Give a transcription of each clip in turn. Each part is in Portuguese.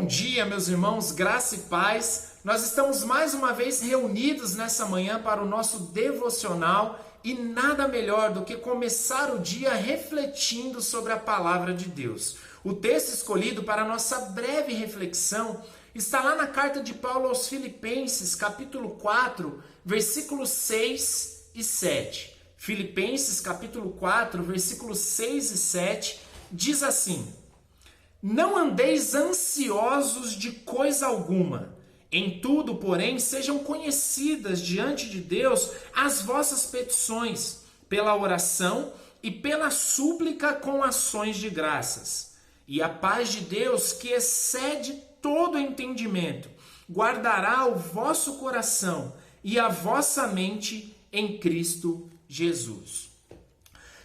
Bom dia, meus irmãos, graça e paz. Nós estamos mais uma vez reunidos nessa manhã para o nosso devocional e nada melhor do que começar o dia refletindo sobre a palavra de Deus. O texto escolhido para a nossa breve reflexão está lá na carta de Paulo aos Filipenses, capítulo 4, versículos 6 e 7. Filipenses, capítulo 4, versículos 6 e 7, diz assim: Não andeis ansiosos de coisa alguma. Em tudo, porém, sejam conhecidas diante de Deus as vossas petições, pela oração e pela súplica com ações de graças. E a paz de Deus, que excede todo entendimento, guardará o vosso coração e a vossa mente em Cristo Jesus.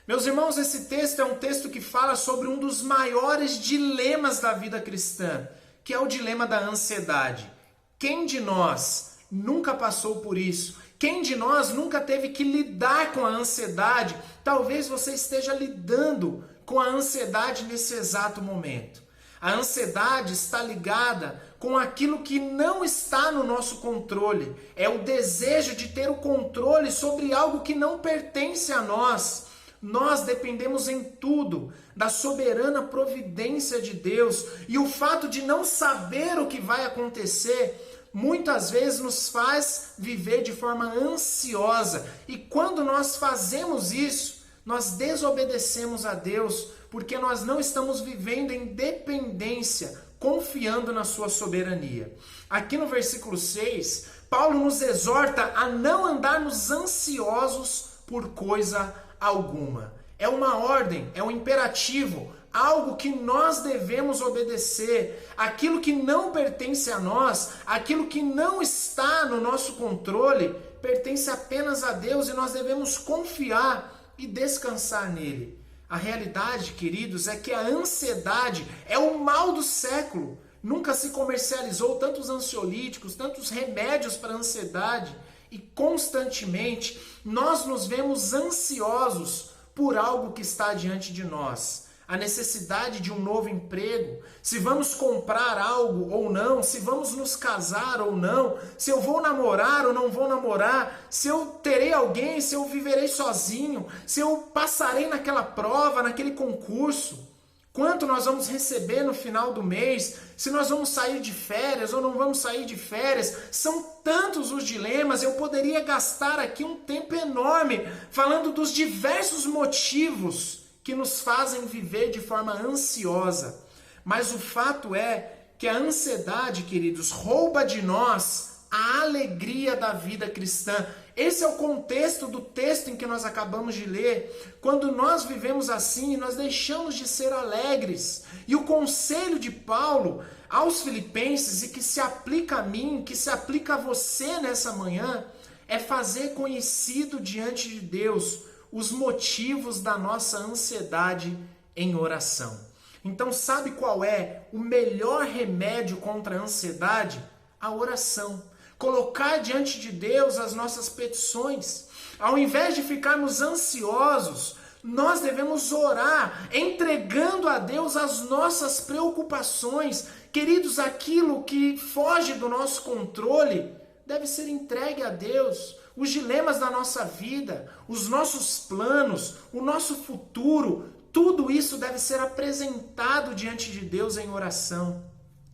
Meus irmãos, esse texto é um texto que fala sobre um dos maiores dilemas da vida cristã, que é o dilema da ansiedade. Quem de nós nunca passou por isso? Quem de nós nunca teve que lidar com a ansiedade? Talvez você esteja lidando com a ansiedade nesse exato momento. A ansiedade está ligada com aquilo que não está no nosso controle. É o desejo de ter o controle sobre algo que não pertence a nós. Nós dependemos em tudo da soberana providência de Deus, e o fato de não saber o que vai acontecer muitas vezes nos faz viver de forma ansiosa, e quando nós fazemos isso, nós desobedecemos a Deus, porque nós não estamos vivendo em dependência, confiando na sua soberania. Aqui no versículo 6, Paulo nos exorta a não andarmos ansiosos por coisa alguma. É uma ordem, é um imperativo, algo que nós devemos obedecer. Aquilo que não pertence a nós, aquilo que não está no nosso controle, pertence apenas a Deus e nós devemos confiar e descansar nele. A realidade, queridos, é que a ansiedade é o mal do século. Nunca se comercializou tantos ansiolíticos, tantos remédios para a ansiedade. E constantemente nós nos vemos ansiosos por algo que está diante de nós. A necessidade de um novo emprego, se vamos comprar algo ou não, se vamos nos casar ou não, se eu vou namorar ou não vou namorar, se eu terei alguém, se eu viverei sozinho, se eu passarei naquela prova, naquele concurso. Quanto nós vamos receber no final do mês, se nós vamos sair de férias ou não vamos sair de férias. São tantos os dilemas, eu poderia gastar aqui um tempo enorme falando dos diversos motivos que nos fazem viver de forma ansiosa. Mas o fato é que a ansiedade, queridos, rouba de nós a alegria da vida cristã. Esse é o contexto do texto em que nós acabamos de ler. Quando nós vivemos assim, nós deixamos de ser alegres. E o conselho de Paulo aos Filipenses, e que se aplica a mim, que se aplica a você nessa manhã, é fazer conhecido diante de Deus os motivos da nossa ansiedade em oração. Então, sabe qual é o melhor remédio contra a ansiedade? A oração. Colocar diante de Deus as nossas petições. Ao invés de ficarmos ansiosos, nós devemos orar, entregando a Deus as nossas preocupações. Queridos, aquilo que foge do nosso controle deve ser entregue a Deus. Os dilemas da nossa vida, os nossos planos, o nosso futuro, tudo isso deve ser apresentado diante de Deus em oração.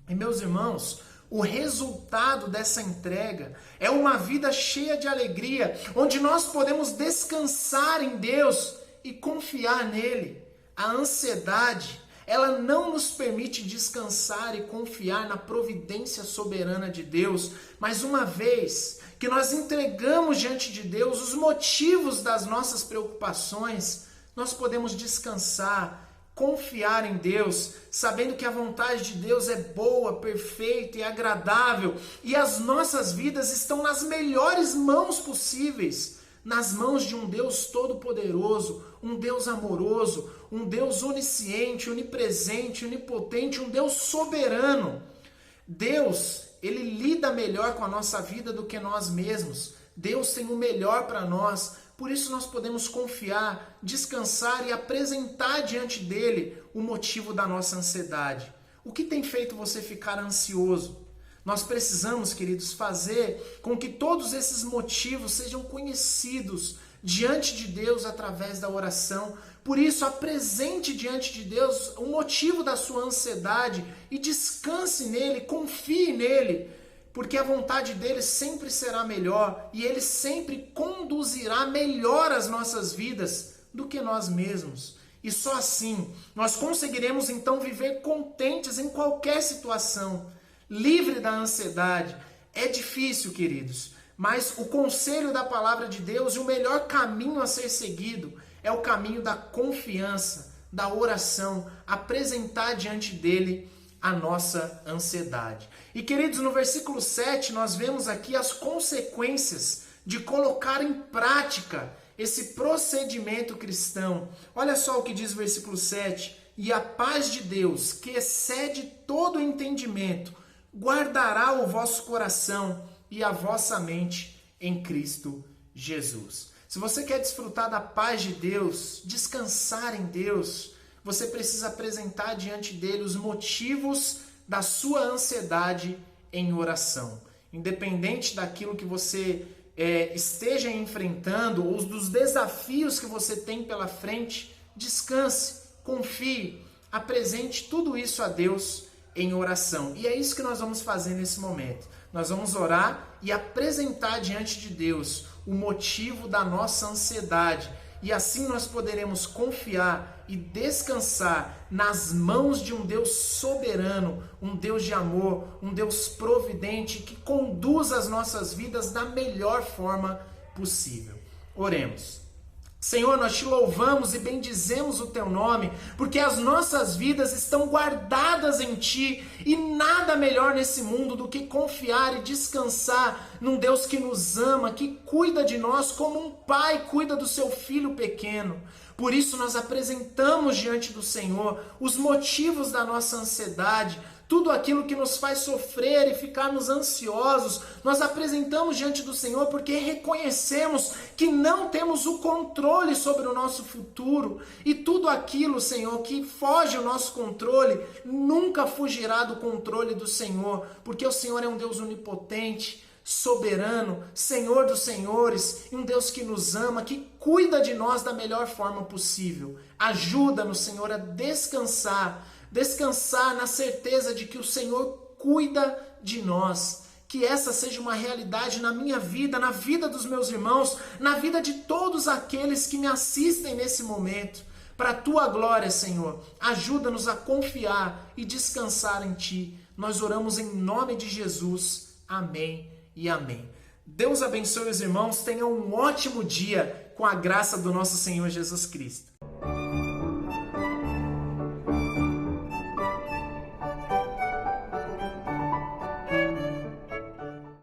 E meus irmãos, o resultado dessa entrega é uma vida cheia de alegria, onde nós podemos descansar em Deus e confiar nele. A ansiedade, ela não nos permite descansar e confiar na providência soberana de Deus, mas uma vez que nós entregamos diante de Deus os motivos das nossas preocupações, nós podemos descansar, confiar em Deus, sabendo que a vontade de Deus é boa, perfeita e agradável, e as nossas vidas estão nas melhores mãos possíveis, nas mãos de um Deus todo-poderoso, um Deus amoroso, um Deus onisciente, onipresente, onipotente, um Deus soberano. Deus, ele lida melhor com a nossa vida do que nós mesmos. Deus tem o melhor para nós. Por isso nós podemos confiar, descansar e apresentar diante dele o motivo da nossa ansiedade. O que tem feito você ficar ansioso? Nós precisamos, queridos, fazer com que todos esses motivos sejam conhecidos diante de Deus através da oração. Por isso, apresente diante de Deus o motivo da sua ansiedade e descanse nele, confie nele, porque a vontade dele sempre será melhor e ele sempre conduzirá melhor as nossas vidas do que nós mesmos. E só assim nós conseguiremos então viver contentes em qualquer situação, livre da ansiedade. É difícil, queridos, mas o conselho da palavra de Deus e o melhor caminho a ser seguido é o caminho da confiança, da oração, apresentar diante dele a nossa ansiedade. E queridos, no versículo 7 nós vemos aqui as consequências de colocar em prática esse procedimento cristão. Olha só o que diz o versículo 7. E a paz de Deus, que excede todo entendimento, guardará o vosso coração e a vossa mente em Cristo Jesus. Se você quer desfrutar da paz de Deus, descansar em Deus, você precisa apresentar diante dele os motivos da sua ansiedade em oração. Independente daquilo que você esteja enfrentando ou dos desafios que você tem pela frente, descanse, confie, apresente tudo isso a Deus em oração. E é isso que nós vamos fazer nesse momento. Nós vamos orar e apresentar diante de Deus o motivo da nossa ansiedade. E assim nós poderemos confiar e descansar nas mãos de um Deus soberano, um Deus de amor, um Deus providente que conduz as nossas vidas da melhor forma possível. Oremos. Senhor, nós te louvamos e bendizemos o teu nome, porque as nossas vidas estão guardadas em ti e nada melhor nesse mundo do que confiar e descansar num Deus que nos ama, que cuida de nós como um pai cuida do seu filho pequeno. Por isso nós apresentamos diante do Senhor os motivos da nossa ansiedade, tudo aquilo que nos faz sofrer e ficarmos ansiosos, nós apresentamos diante do Senhor porque reconhecemos que não temos o controle sobre o nosso futuro e tudo aquilo, Senhor, que foge ao nosso controle, nunca fugirá do controle do Senhor, porque o Senhor é um Deus onipotente, soberano, Senhor dos senhores, e um Deus que nos ama, que cuida de nós da melhor forma possível. Ajuda-nos, Senhor, a descansar na certeza de que o Senhor cuida de nós. Que essa seja uma realidade na minha vida, na vida dos meus irmãos, na vida de todos aqueles que me assistem nesse momento. Para a tua glória, Senhor, ajuda-nos a confiar e descansar em ti. Nós oramos em nome de Jesus. Amém e amém. Deus abençoe os irmãos, tenham um ótimo dia com a graça do nosso Senhor Jesus Cristo.